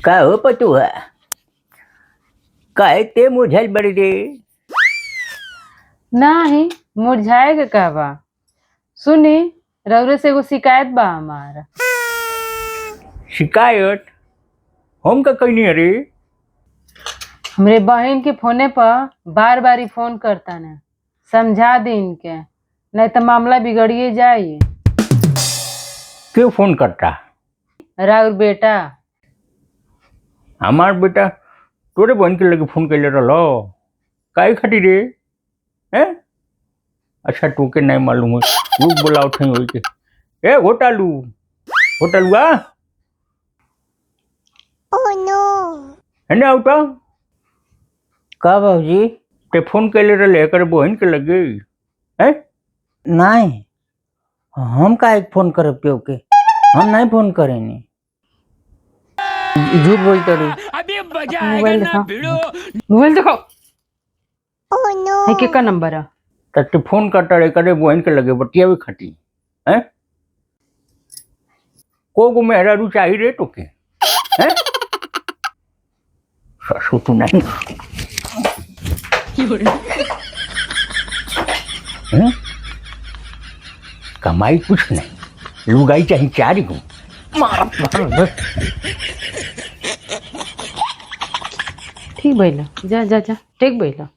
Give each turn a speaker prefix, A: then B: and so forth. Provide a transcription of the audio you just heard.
A: काय हो पटू काय ते मुरझाइल बड़ी रे।
B: नाही मुरझाएगा का बा। सुनी, रउरे से एगो शिकायत बा हमार।
A: शिकायत हम का कहनी अरे।
B: हमरे बहन के फोने पर बार बार ही फोन करता न, समझा दी इनके, नहीं तो मामला बिगड़िए जाए।
A: क्यों फोन करता?
B: राउर बेटा।
A: हमार बेटा तोरे बहन के लगे फोन कैले रहो काय खातिर रे हैं? अच्छा तोके नहीं मालूम है, रुक बोलाओ थे होई के। ए होटालू होटालुआ
C: ओह नो।
A: है ना उठा का बाबूजी ते फोन कैले रहे कर बहन के लगे हैं?
D: नहीं, हम काहे फोन करब केहू के? हम नहीं फोन करेनी। झूठ बोलते रही।
A: अभी मजा
B: मोबाइल दिखाओ।
A: भिड़ो।
B: मोबाइल देखो।
C: Oh no.
B: है के नंबर है?
A: ते फोन करता रहे करे बहन के लगे बतियावे खाती हैं? को मेहरा रू चाहिए रे तोके हैं? ससु तू नहीं हैं? कमाई कुछ नहीं, लुगाई चाहिए 4 गो।
B: ठीक भइला, जा जा जा, ठीक भइला।